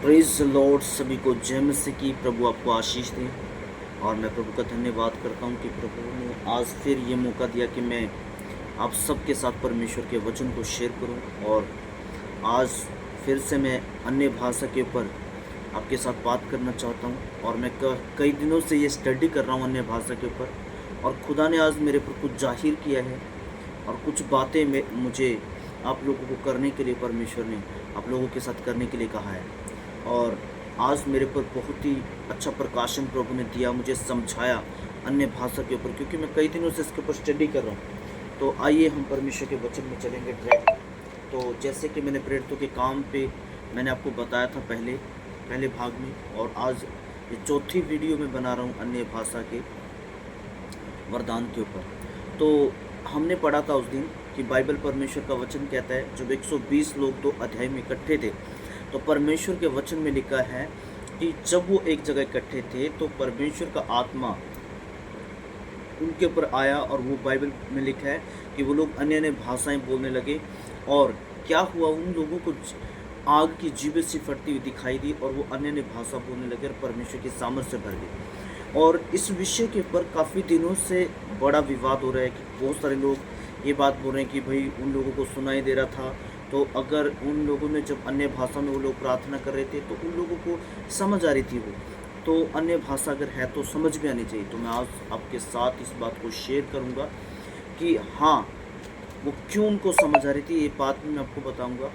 Praise the Lord. सभी को जय मसीह की। प्रभु आपको आशीष दे। और मैं प्रभु का धन्यवाद करता हूँ कि प्रभु ने आज फिर ये मौका दिया कि मैं आप सबके साथ परमेश्वर के वचन को शेयर करूँ। और आज फिर से मैं अन्य भाषा के ऊपर आपके साथ बात करना चाहता हूँ। और मैं कई दिनों से ये स्टडी कर रहा हूँ अन्य भाषा के ऊपर, और खुदा ने आज मेरे पर कुछ जाहिर किया है और कुछ बातें में मुझे आप लोगों को करने के लिए परमेश्वर ने आप लोगों के साथ करने के लिए कहा है। और आज मेरे पर बहुत ही अच्छा प्रकाशन प्रभु ने दिया, मुझे समझाया अन्य भाषा के ऊपर, क्योंकि मैं कई दिनों से इसके ऊपर स्टडी कर रहा हूँ। तो आइए हम परमेश्वर के वचन में चलेंगे डायरेक्ट। तो जैसे कि मैंने प्रेरितों के काम पे मैंने आपको बताया था पहले भाग में, और आज ये चौथी वीडियो में बना रहा हूँ अन्य भाषा के वरदान के ऊपर। तो हमने पढ़ा था उस दिन कि बाइबल परमेश्वर का वचन कहता है जब 120 लोग 2 अध्याय में इकट्ठे थे, तो परमेश्वर के वचन में लिखा है कि जब वो एक जगह इकट्ठे थे तो परमेश्वर का आत्मा उनके ऊपर आया, और वो बाइबल में लिखा है कि वो लोग अन्य अन्य भाषाएं बोलने लगे। और क्या हुआ, उन लोगों को आग की जीभें सी फटती हुई दिखाई दी, और वो अन्य अन्य भाषा बोलने लगे और परमेश्वर की सामर्थ से भर गए। और इस विषय के ऊपर काफ़ी दिनों से बड़ा विवाद हो रहा है कि बहुत सारे लोग ये बात बोल रहे हैं कि भाई उन लोगों को सुनाई दे रहा था, तो अगर उन लोगों ने जब अन्य भाषा में वो लोग प्रार्थना कर रहे थे तो उन लोगों को समझ आ रही थी वो, तो अन्य भाषा अगर है तो समझ भी आनी चाहिए। तो मैं आज आपके साथ इस बात को शेयर करूंगा कि हाँ, वो क्यों उनको समझ आ रही थी, ये बात भी मैं आपको बताऊंगा।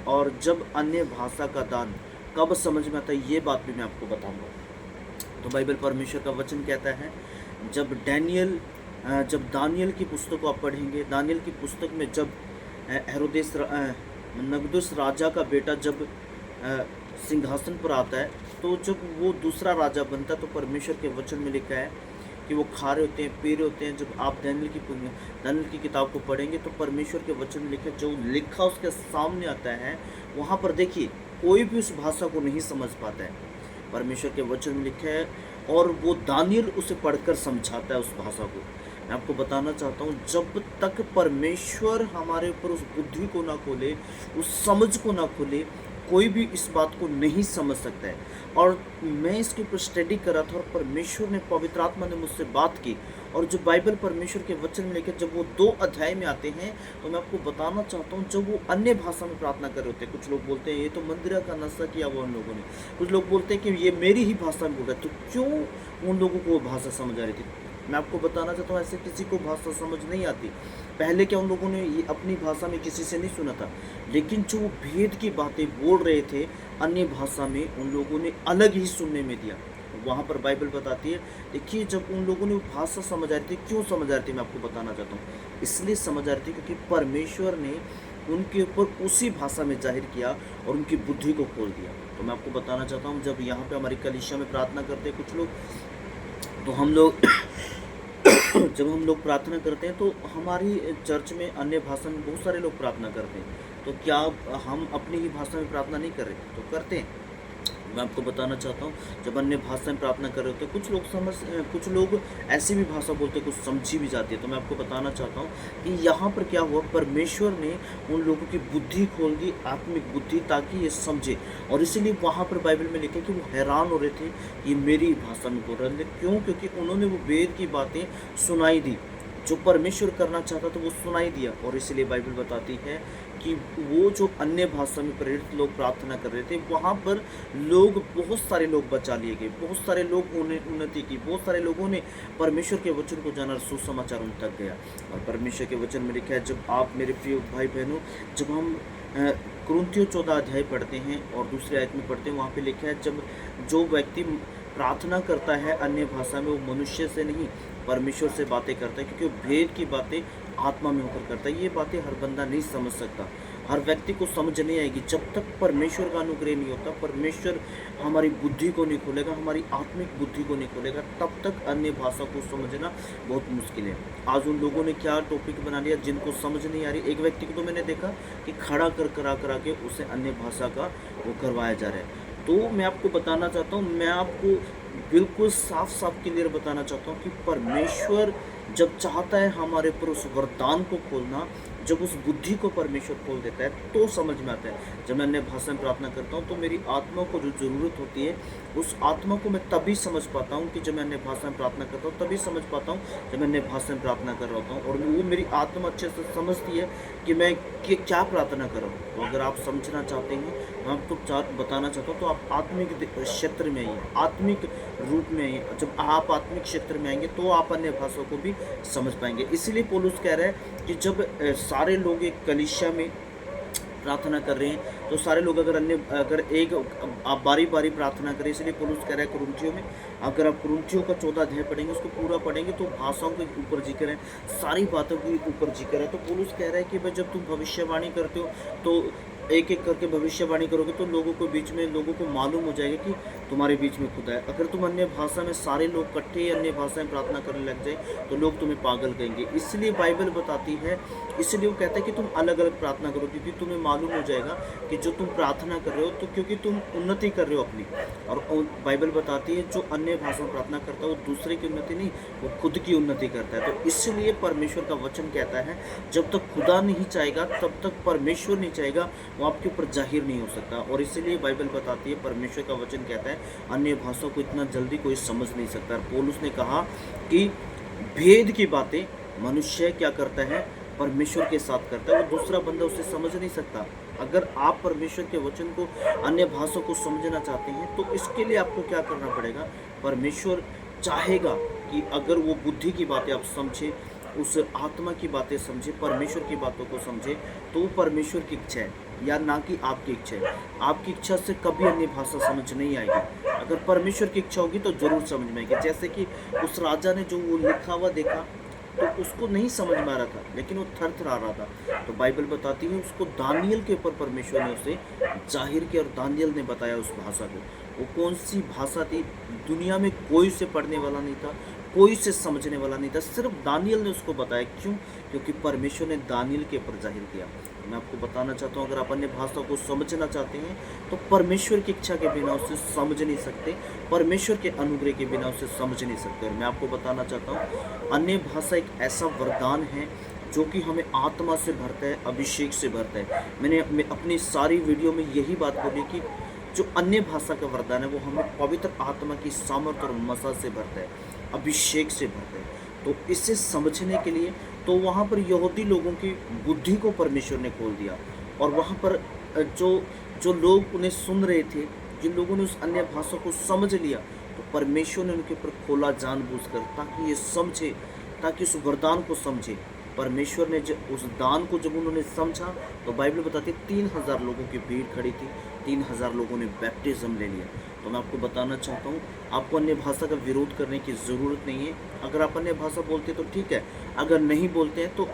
और जब अन्य भाषा का दान कब समझ में आता है, ये बात भी मैं आपको बताऊंगा। तो बाइबल परमेश्वर का वचन कहता है, जब दानियल की पुस्तक को आप पढ़ेंगे, दानियल की पुस्तक में जब हेरोदेस नगदुस राजा का बेटा जब सिंहासन पर आता है, तो जब वो दूसरा राजा बनता है, तो परमेश्वर के वचन में लिखा है कि वो खा रहे होते हैं, पी रहे होते हैं। जब आप दानियल की किताब को पढ़ेंगे तो परमेश्वर के वचन में लिखा, जो लिखा उसके सामने आता है, वहाँ पर देखिए कोई भी उस भाषा को नहीं समझ पाता है। परमेश्वर के वचन में लिखा है, और वो दानियल उसे पढ़कर समझाता है उस भाषा को। मैं आपको बताना चाहता हूँ, जब तक परमेश्वर हमारे ऊपर उस बुद्धि को ना खोले, उस समझ को ना खोले, कोई भी इस बात को नहीं समझ सकता है। और मैं इसके ऊपर स्टडी कर रहा था, और परमेश्वर ने, पवित्र आत्मा ने मुझसे बात की। और जो बाइबल परमेश्वर के वचन में लेकर जब वो 2 अध्याय में आते हैं, तो मैं आपको बताना चाहता हूँ, जब वो अन्य भाषा में प्रार्थना कर रहे होते हैं, कुछ लोग बोलते हैं ये तो मंदिर का नशा किया हुआ उन लोगों ने, कुछ लोग बोलते हैं कि ये मेरी ही भाषा में बोल रहा है। तो क्यों उन लोगों को भाषा समझ आ रही थी? मैं आपको बताना चाहता हूँ, ऐसे किसी को भाषा समझ नहीं आती। पहले क्या उन लोगों ने ये अपनी भाषा में किसी से नहीं सुना था, लेकिन जो भेद की बातें बोल रहे थे अन्य भाषा में, उन लोगों ने अलग ही सुनने में दिया। वहाँ पर बाइबल बताती है, देखिए जब उन लोगों ने भाषा समझ आ रही थी, क्यों समझ आ रही थी मैं आपको बताना चाहता हूँ। इसलिए समझ आ रही थी क्योंकि परमेश्वर ने उनके ऊपर उसी भाषा में जाहिर किया और उनकी बुद्धि को खोल दिया। तो मैं आपको बताना चाहता हूँ, जब यहाँ पे हमारी कलीसिया में प्रार्थना करते हैं कुछ लोग, तो हम लोग जब हम लोग प्रार्थना करते हैं, तो हमारी चर्च में अन्य भाषा में बहुत सारे लोग प्रार्थना करते हैं। तो क्या हम अपनी ही भाषा में प्रार्थना नहीं कर रहे? तो करते हैं। मैं आपको बताना चाहता हूँ, जब अन्य भाषा में प्रार्थना कर रहे होते हैं, कुछ लोग ऐसी भी भाषा बोलते हैं, कुछ समझी भी जाती है। तो मैं आपको बताना चाहता हूँ कि यहाँ पर क्या हुआ, परमेश्वर ने उन लोगों की बुद्धि खोल दी, आत्मिक बुद्धि, ताकि ये समझे। और इसीलिए वहाँ पर बाइबल में लिखा कि वो हैरान हो रहे थे, ये मेरी भाषा में बोल रहे थे। क्यों? क्योंकि उन्होंने वो वेद की बातें सुनाई दी, जो परमेश्वर करना चाहता था वो सुनाई दिया। और इसलिए बाइबल बताती है कि वो जो अन्य भाषा में प्रेरित लोग प्रार्थना कर रहे थे, वहाँ पर बहुत सारे लोग बचा लिए गए, बहुत सारे लोग उन्नति की, बहुत सारे लोगों ने परमेश्वर के वचन को जाना, सुसमाचार उन तक गया। और परमेश्वर के वचन में लिखा है, जब आप मेरे प्रिय भाई बहनों, जब हम कुरिन्थियों 14 अध्याय पढ़ते हैं और दूसरे आयत में पढ़ते हैं, वहाँ पे लिखा है, जब जो व्यक्ति प्रार्थना करता है अन्य भाषा में, वो मनुष्य से नहीं परमेश्वर से बातें करता है, क्योंकि वो भेद की बातें आत्मा में होकर करता है। ये बातें हर बंदा नहीं समझ सकता, हर व्यक्ति को समझ नहीं आएगी जब तक परमेश्वर का अनुग्रह नहीं होता, परमेश्वर हमारी बुद्धि को नहीं खोलेगा, हमारी आत्मिक बुद्धि को नहीं खोलेगा, तब तक अन्य भाषा को समझना बहुत मुश्किल है। आज उन लोगों ने क्या टॉपिक बना लिया, जिनको समझ नहीं आ रही। एक व्यक्ति को तो मैंने देखा कि खड़ा करा के उसे अन्य भाषा का वो करवाया जा रहा है। तो मैं आपको बताना चाहता हूँ, मैं आपको बिल्कुल साफ क्लियर बताना चाहता हूँ कि परमेश्वर जब चाहता है हमारे पर उस वरदान को खोलना, जब उस बुद्धि को परमेश्वर खोल देता है तो समझ में आता है। जब मैं अन्य भाषा में प्रार्थना करता हूँ तो मेरी आत्मा को जो ज़रूरत होती है उस आत्मा को मैं तभी समझ पाता हूँ कि जब मैं अन्य भाषा में प्रार्थना करता हूँ, तभी समझ पाता हूँ जब मैं अन्य भाषा में प्रार्थना कर रहा होता हूँ, और वो मेरी आत्मा अच्छे से समझती है कि मैं क्या प्रार्थना कर रहा हूँ। तो अगर आप समझना चाहते हैं, मैं आपको बताना चाहता हूँ, तो आप आत्मिक क्षेत्र में आइए, आत्मिक रूप में आइए। जब आप आत्मिक क्षेत्र में आएंगे तो आप अन्य भाषाओं को भी समझ पाएंगे। इसीलिए पौलुस कह रहा है कि जब सारे लोग एक कलीसिया में प्रार्थना कर रहे हैं तो सारे लोग अगर एक आप बारी बारी प्रार्थना करें, इसलिए पौलुस कह रहा है कुरिन्थियों में, अगर आप कुरिन्थियों का 14 अध्याय पढ़ेंगे, उसको पूरा पढ़ेंगे तो भाषाओं के ऊपर जिक्र है, सारी बातों के ऊपर जिक्र है। तो पौलुस कह रहा है कि भाई जब तुम भविष्यवाणी करते हो तो एक एक करके भविष्यवाणी करोगे तो लोगों को बीच में लोगों को मालूम हो जाएगा कि तुम्हारे बीच में खुदा है। अगर तुम अन्य भाषा में सारे लोग इकट्ठे अन्य भाषा में प्रार्थना करने लग जाए तो लोग तुम्हें पागल कहेंगे। इसलिए बाइबल बताती है, इसलिए वो कहता है कि तुम अलग अलग प्रार्थना करो, क्योंकि तुम्हें मालूम हो जाएगा कि जो तुम प्रार्थना कर रहे हो तो क्योंकि तुम उन्नति कर रहे हो अपनी। और बाइबल बताती है जो अन्य भाषा में प्रार्थना करता है वो दूसरे की उन्नति नहीं, वो खुद की उन्नति करता है। तो इसलिए परमेश्वर का वचन कहता है जब तक खुदा नहीं चाहेगा तब तक परमेश्वर नहीं चाहेगा वो आपके ऊपर जाहिर नहीं हो सकता। और इसीलिए बाइबल बताती है, परमेश्वर का वचन कहता है अन्य भाषाओं को इतना जल्दी कोई समझ नहीं सकता। पौलुस ने कहा कि भेद की बातें मनुष्य क्या करता है, परमेश्वर के साथ करता है, वो दूसरा बंदा उसे समझ नहीं सकता। अगर आप परमेश्वर के वचन को अन्य भाषाओं को समझना चाहते हैं तो इसके लिए आपको क्या करना पड़ेगा, परमेश्वर चाहेगा कि अगर वो बुद्धि की बातें आप समझें, उस आत्मा की बातें समझे, परमेश्वर की बातों को समझे, तो वो परमेश्वर की इच्छा है या ना कि आपकी इच्छा है। आपकी इच्छा से कभी अन्य भाषा समझ नहीं आएगी, अगर परमेश्वर की इच्छा होगी तो जरूर समझ में आएगी। जैसे कि उस राजा ने जो वो लिखा हुआ देखा तो उसको नहीं समझ में आ रहा था, लेकिन वो थर थर आ रहा था। तो बाइबल बताती है उसको दानियल के ऊपर परमेश्वर ने उसे जाहिर किया और दानियल ने बताया उस भाषा को। वो कौन सी भाषा थी, दुनिया में कोई उसे पढ़ने वाला नहीं था, कोई से समझने वाला नहीं था, सिर्फ दानियल ने उसको बताया। क्यों? क्योंकि परमेश्वर ने दानियल के ऊपर जाहिर किया। मैं आपको बताना चाहता हूँ, अगर आप अन्य भाषा को समझना चाहते हैं तो परमेश्वर की इच्छा के बिना उसे समझ नहीं सकते, परमेश्वर के अनुग्रह के बिना उसे समझ नहीं सकते। और मैं आपको बताना चाहता हूँ, अन्य भाषा एक ऐसा वरदान है जो कि हमें आत्मा से भरता है, अभिषेक से भरता है। मैंने अपनी सारी वीडियो में यही बात बोली कि जो अन्य भाषा का वरदान है वो हमें पवित्र आत्मा की सामर्थ और मसा से भरता है, अभिषेक से भरता है। तो इसे समझने के लिए तो वहाँ पर यहूदी लोगों की बुद्धि को परमेश्वर ने खोल दिया, और वहाँ पर जो जो लोग उन्हें सुन रहे थे, जिन लोगों ने उस अन्य भाषा को समझ लिया, तो परमेश्वर ने उनके ऊपर खोला जानबूझकर, ताकि ये समझे, ताकि उस वरदान को समझे। परमेश्वर ने जब उस दान को जब उन्होंने समझा तो बाइबल बताती है 3000 लोगों की भीड़ खड़ी थी, 3000 लोगों ने बैप्टिज्म ले लिया। तो मैं आपको बताना चाहता हूँ, आपको अन्य भाषा का विरोध करने की ज़रूरत नहीं है। अगर आप अन्य भाषा बोलते हैं तो ठीक है, अगर नहीं बोलते हैं तो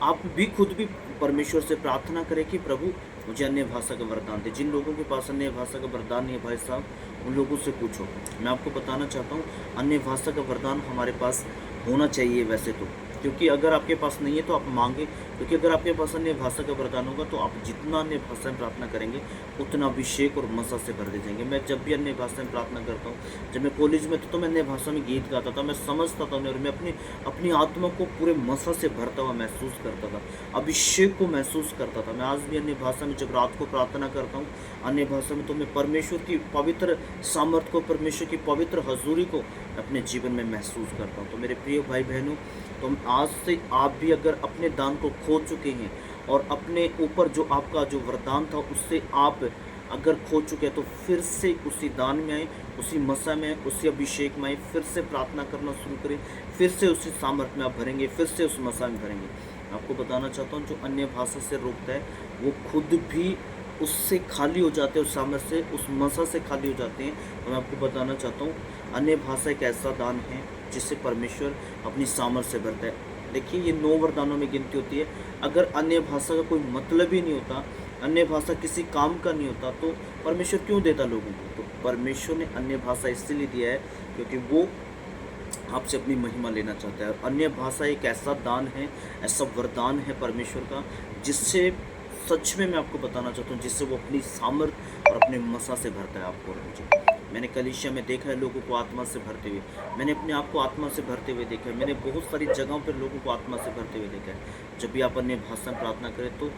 आप भी खुद भी परमेश्वर से प्रार्थना करें कि प्रभु मुझे अन्य भाषा का वरदान दे। जिन लोगों के पास अन्य भाषा का वरदान नहीं है भाई साहब, उन लोगों से पूछो। मैं आपको बताना चाहता हूँ, अन्य भाषा का वरदान हमारे पास होना चाहिए वैसे तो, क्योंकि अगर आपके पास नहीं है तो आप मांगे, क्योंकि अगर आपके पास अन्य भाषा का वरदान होगा तो आप जितना अन्य भाषा में प्रार्थना करेंगे उतना अभिषेक और मसा से भर दे जाएंगे। मैं जब भी अन्य भाषा में प्रार्थना करता हूँ, जब मैं कॉलेज में था तो मैं अन्य भाषा में गीत गाता था, मैं समझता था और मैं अपनी आत्मा को पूरे मसा से भरता हुआ महसूस करता था, अभिषेक को महसूस करता था। मैं आज भी अन्य भाषा में जब रात को प्रार्थना करता हूँ अन्य भाषा में, तो मैं परमेश्वर की पवित्र सामर्थ को, परमेश्वर की पवित्र हजूरी को अपने जीवन में महसूस करता हूँ। तो मेरे प्रिय भाई बहनों, तो आज से आप भी अगर अपने दान को खो चुके हैं और अपने ऊपर जो आपका जो वरदान था उससे आप अगर खो चुके हैं, तो फिर से उसी दान में आए, उसी मसा में आए, उसी अभिषेक में आए, फिर से प्रार्थना करना शुरू करें, फिर से उसी सामर्थ में आप भरेंगे, फिर से उस मसा में भरेंगे। आपको बताना चाहता हूँ, जो अन्य भाषा से रोकता है वो खुद भी उससे खाली हो जाते हैं, उस सामर्थ से, उस मसा से खाली हो जाते हैं। तो मैं आपको बताना चाहता हूँ, अन्य भाषा एक ऐसा दान है जिससे परमेश्वर अपनी सामर्थ से भरता है। देखिए, ये 9 वरदानों में गिनती होती है। अगर अन्य भाषा का कोई मतलब ही नहीं होता, अन्य भाषा किसी काम का नहीं होता, तो परमेश्वर क्यों देता लोगों को? तो परमेश्वर ने अन्य भाषा इसलिए दिया है क्योंकि वो आपसे अपनी महिमा लेना चाहता है। और अन्य भाषा एक ऐसा दान है, ऐसा वरदान है परमेश्वर का, जिससे सच में मैं आपको बताना चाहता हूँ, जिससे वो अपनी सामर्थ और अपने मसा से भरता है आपको और मुझे। मैंने कलीसिया में देखा है लोगों को आत्मा से भरते हुए, मैंने अपने आप को आत्मा से भरते हुए देखा है, मैंने बहुत सारी जगहों पर लोगों को आत्मा से भरते हुए देखा है। जब भी आप अन्य भाषा में प्रार्थना करें तो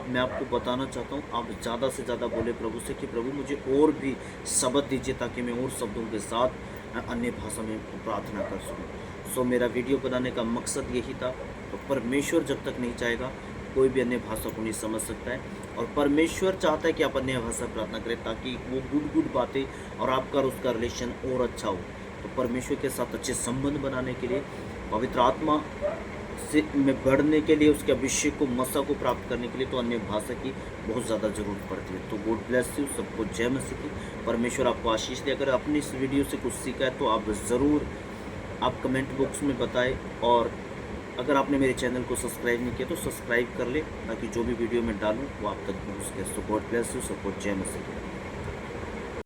मैं आपको बताना चाहता हूँ, आप ज़्यादा से ज़्यादा बोले प्रभु से कि प्रभु मुझे और भी शब्द दीजिए ताकि मैं और शब्दों के साथ अन्य भाषा में प्रार्थना कर सकूँ। सो मेरा वीडियो बनाने का मकसद यही था। तो परमेश्वर जब तक नहीं चाहेगा कोई भी अन्य भाषा को नहीं समझ सकता है, और परमेश्वर चाहता है कि आप अन्य भाषा प्रार्थना करें ताकि वो गुड बातें और आपका और उसका रिलेशन और अच्छा हो। तो परमेश्वर के साथ अच्छे संबंध बनाने के लिए, पवित्र आत्मा से में बढ़ने के लिए, उसके अभिषेक को, मसा को प्राप्त करने के लिए तो अन्य भाषा की बहुत ज़्यादा ज़रूरत पड़ती है। तो गॉड ब्लेस यू, सबको जय मसीह की। परमेश्वर आपको आशीष दे। अगर अपनी इस वीडियो से कुछ सीखा है तो आप ज़रूर आप कमेंट बॉक्स में बताएं, और अगर आपने मेरे चैनल को सब्सक्राइब नहीं किया तो सब्सक्राइब कर ले ताकि जो भी वीडियो मैं डालूँ वो आप तक पहुँच सके। सो गॉड ब्लेस यू, सबको जय मसीह की।